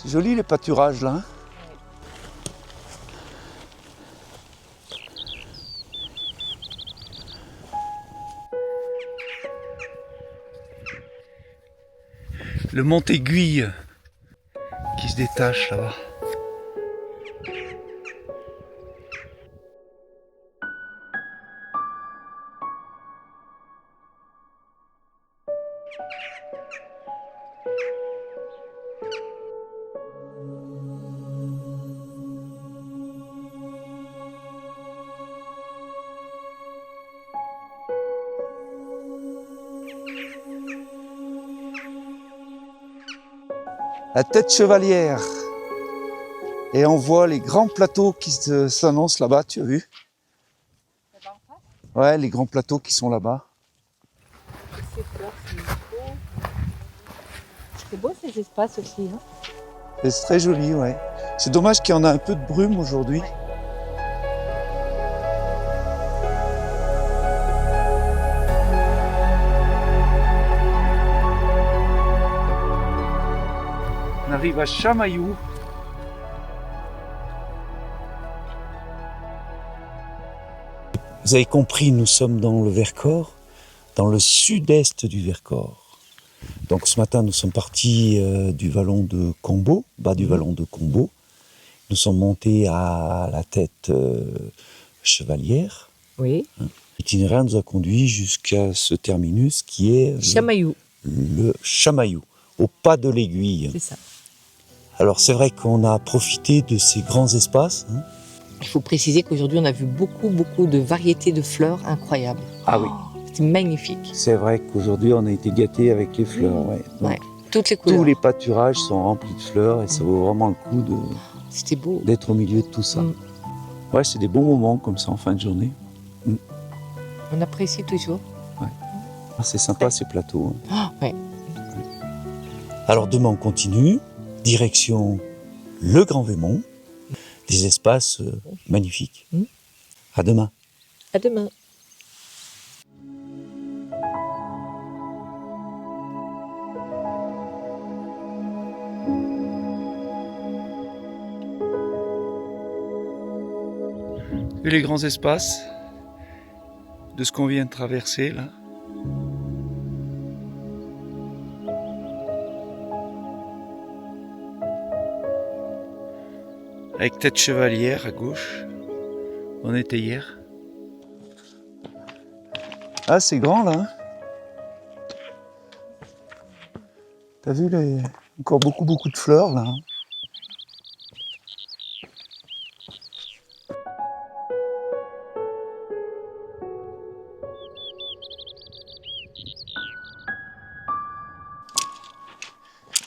C'est joli les pâturages là. Hein. Le mont Aiguille qui se détache là-bas. La tête chevalière. Et on voit les grands plateaux qui s'annoncent là-bas, tu as vu? Ouais, les grands plateaux qui sont là-bas. C'est beau ces espaces aussi. Hein. C'est très joli, ouais. C'est dommage qu'il y en a un peu de brume aujourd'hui. On arrive à Chamaillou. Vous avez compris, nous sommes dans le Vercors, dans le sud-est du Vercors. Donc ce matin, nous sommes partis du vallon de Combeau, bas du vallon de Combeau. Nous sommes montés à la tête chevalière. Oui. L'itinéraire nous a conduit jusqu'à ce terminus qui est Chamaillou. Le Chamaillou, au pas de l'aiguille. C'est ça. Alors c'est vrai qu'on a profité de ces grands espaces. Hein. Il faut préciser qu'aujourd'hui, on a vu beaucoup de variétés de fleurs incroyables. Ah oui. C'est magnifique. C'est vrai qu'aujourd'hui, on a été gâtés avec les fleurs. Ouais. Donc, Ouais. Toutes les couleurs. tous les pâturages sont remplis de fleurs et ça vaut vraiment le coup C'était beau. d'être au milieu de tout ça. Ouais, c'est des bons moments comme ça en fin de journée. On apprécie toujours. Ouais. Ah, c'est sympa ces plateaux. Hein. Ouais. Alors demain, on continue. Direction le Grand Vémont. Des espaces magnifiques. À demain. À demain. Et les grands espaces de ce qu'on vient de traverser là. Avec tête chevalière à gauche. On était hier. Ah, c'est grand là. Hein. T'as vu encore beaucoup de fleurs là. Hein.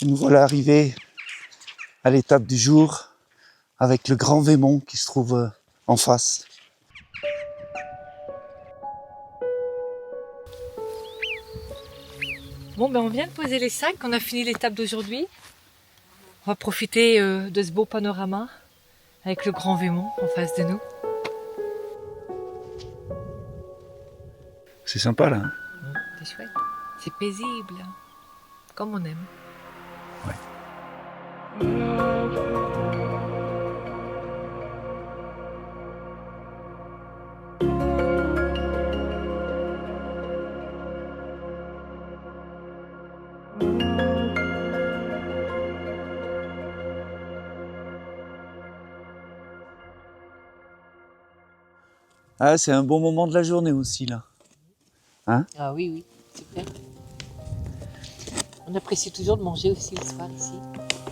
Et nous voilà arrivés à l'étape du jour avec le Grand Vémont qui se trouve en face. Bon, ben on vient de poser les sacs, on a fini l'étape d'aujourd'hui. On va profiter de ce beau panorama avec le Grand Vémont en face de nous. C'est sympa là. Hein. C'est chouette. C'est paisible. Comme on aime. Ouais. Ah, c'est un bon moment de la journée aussi là. Hein? Ah oui, super. On apprécie toujours de manger aussi le soir ici.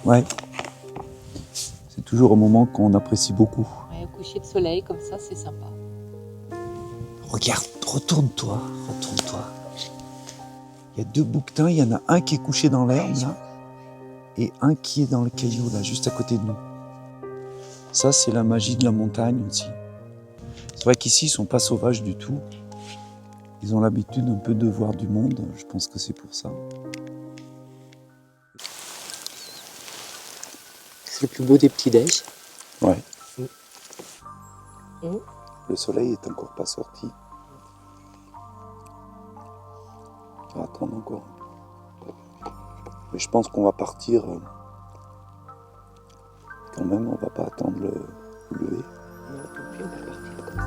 Ouais. C'est toujours un moment qu'on apprécie beaucoup. Ouais, au coucher de soleil comme ça, c'est sympa. Regarde, retourne-toi. Il y a 2 bouquetins, il y en a un qui est couché dans l'herbe là, et un qui est dans le caillou là, juste à côté de nous. Ça, c'est la magie de la montagne aussi. C'est vrai qu'ici, ils sont pas sauvages du tout. Ils ont l'habitude un peu de voir du monde, je pense que c'est pour ça. C'est le plus beau des petits-déj. Ouais. Le soleil est encore pas sorti. On va attendre encore. Mais je pense qu'on va partir Quand même, on va pas attendre le lever. Non, tant pis, on va partir comme ça.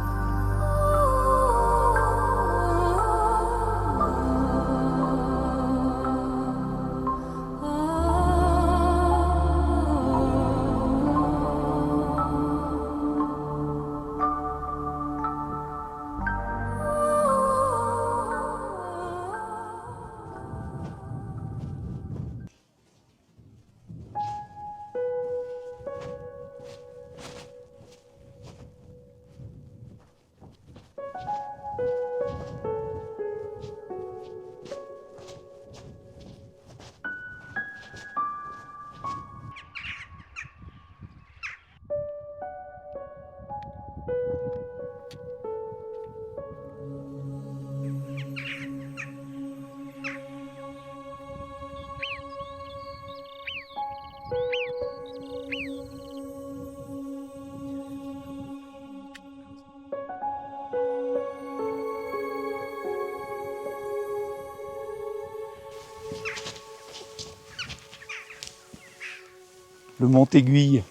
Le Mont-Aiguille.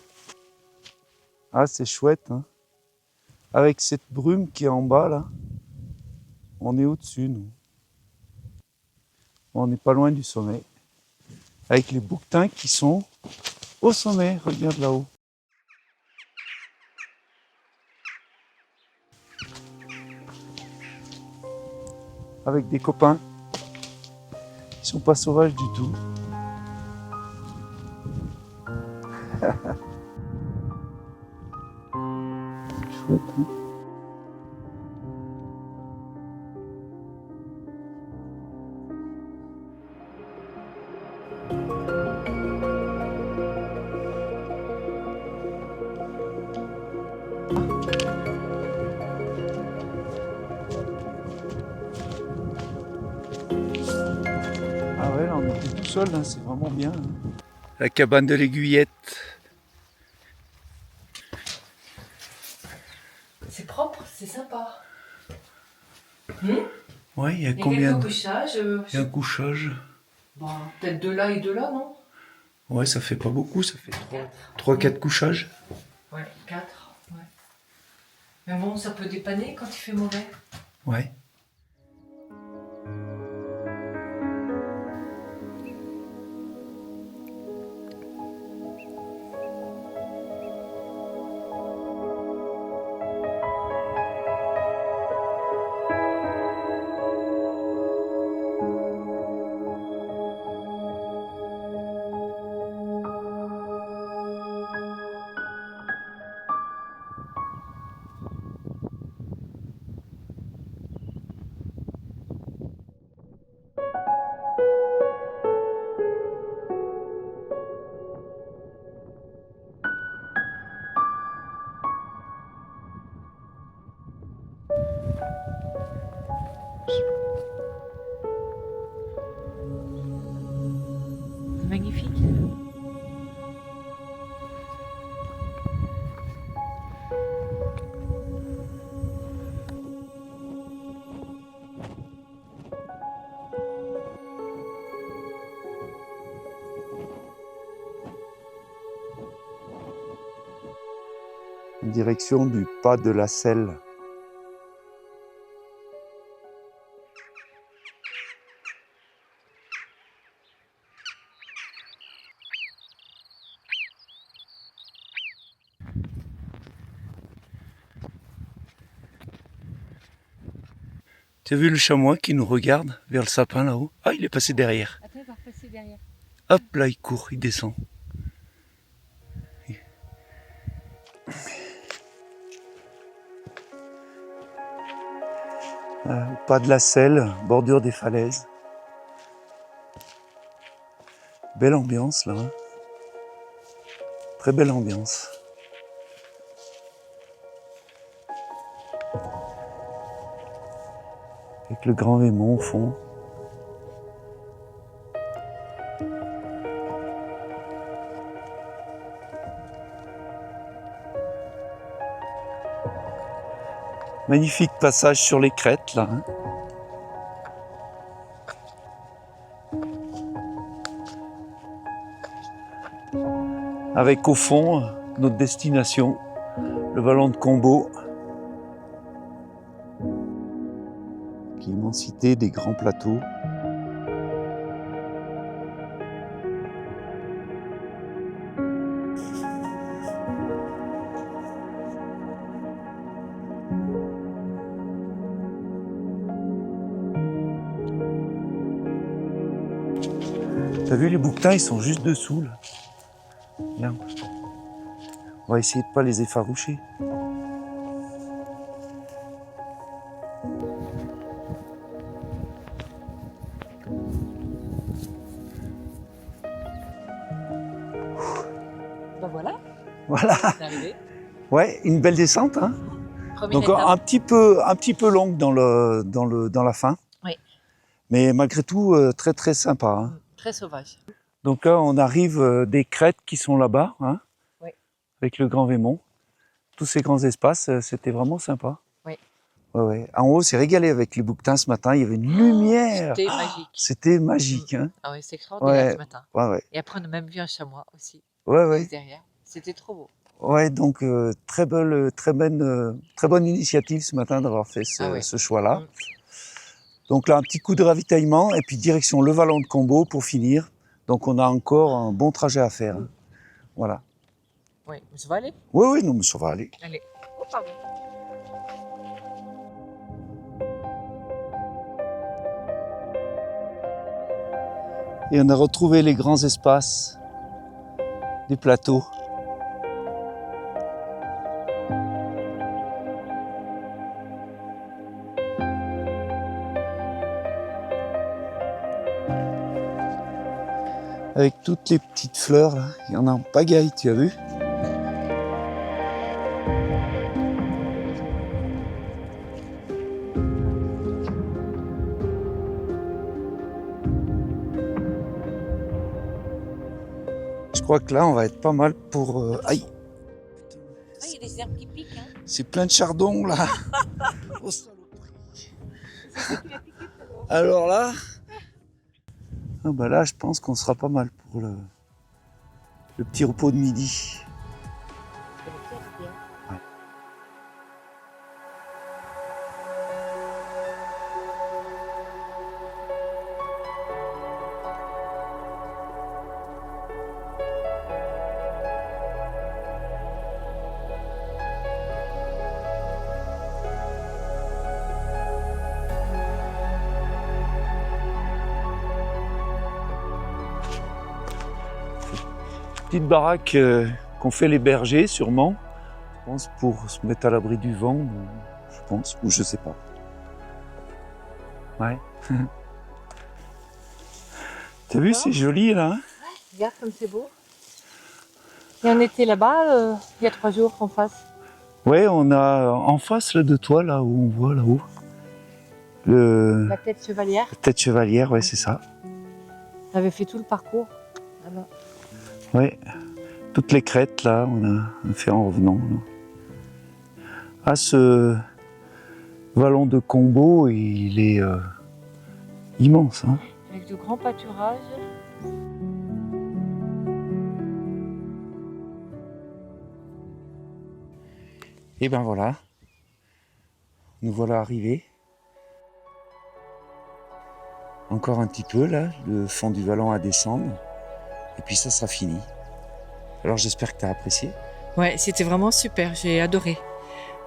Ah, c'est chouette, hein. Avec cette brume qui est en bas, là, on est au-dessus, nous. On n'est pas loin du sommet. Avec les bouquetins qui sont au sommet, regarde là-haut. Avec des copains. Ils sont pas sauvages du tout. Chouette, hein. Ah ouais, là on était tout seul, hein, c'est vraiment bien. Hein. La cabane de l'Aiguillette. C'est propre, c'est sympa. Ouais, il y a Il y a combien quelques de... couchages. Il y a un couchage. Bon, peut-être de là et de là, non? Ouais, ça fait pas beaucoup, ça fait 4. 3-4 couchages. Ouais, 4. Ouais. Mais bon, ça peut dépanner quand il fait mauvais. Ouais. Magnifique. En direction du pas de la Selle. Tu as vu le chamois qui nous regarde vers le sapin là-haut? Ah, il est passé derrière. Attends, il va repasser derrière. Hop là, il court, il descend. Au pas de la Selle, bordure des falaises. Belle ambiance là. Hein. Très belle ambiance. Avec le grand Vémont au fond. Magnifique passage sur les crêtes là. Hein. Avec au fond notre destination, le vallon de Combeau. L'immensité des grands plateaux. T'as vu, les bouquetins, ils sont juste dessous, là. Regarde. On va essayer de pas les effaroucher. Ben voilà, Voilà. c'est arrivé. Ouais, une belle descente, hein. Première Donc étape. un petit peu longue dans la fin. Oui. Mais malgré tout, très très sympa, hein. Très sauvage. Donc là, on arrive des crêtes qui sont là-bas, hein, Oui. avec le Grand Vémont. Tous ces grands espaces, c'était vraiment sympa. Oui. Ouais, ouais. En haut, c'est régalé avec les bouquetins ce matin. Il y avait une lumière. C'était magique. C'était magique. Hein. Ah oui, c'est extraordinaire Ouais. ce matin. Ouais, ouais. Et après, on a même vu un chamois aussi, Ouais, ouais. juste derrière. C'était trop beau. Ouais, donc très bonne initiative ce matin d'avoir fait Ah ouais. ce choix-là. Mm. Donc là, un petit coup de ravitaillement et puis direction le vallon de Combeau pour finir. Donc on a encore un bon trajet à faire. Hein. Voilà. Oui, ça va aller? Oui, oui, non, mais ça va aller. Allez. Oh, pardon. Et on a retrouvé les grands espaces des plateaux. Avec toutes les petites fleurs, là. Il y en a en pagaille, tu as vu? Je crois que là, on va être pas mal pour... Aïe! Ah, il y a des herbes qui piquent, hein. C'est plein de chardons, là! Oh, saloperie! Alors là... Ah bah là, je pense qu'on sera pas mal pour le petit repos de midi. Ouais. Petite baraque qu'ont fait les bergers, sûrement. Je pense pour se mettre à l'abri du vent, je pense, ou je sais pas. Ouais. T'as vu, c'est joli là. Hein. Regarde comme c'est beau. Et on était là-bas il y a 3 jours en face. Ouais, on a en face là, de toi, là où on voit là-haut, La tête chevalière. la tête chevalière, ouais, c'est ça. On avait fait tout le parcours là-bas. Ouais, toutes les crêtes là, on a fait en revenant. Là. Ah, ce vallon de Combeau, il est immense. Hein. Avec de grands pâturages. Et ben voilà, nous voilà arrivés. Encore un petit peu là, le fond du vallon à descendre. Et puis ça sera fini. Alors j'espère que tu as apprécié. Ouais, c'était vraiment super, j'ai adoré.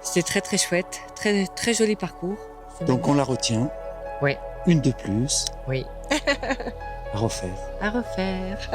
C'était très très chouette, très très joli parcours. Donc on la retient. Oui. Une de plus. Oui. À refaire. À refaire.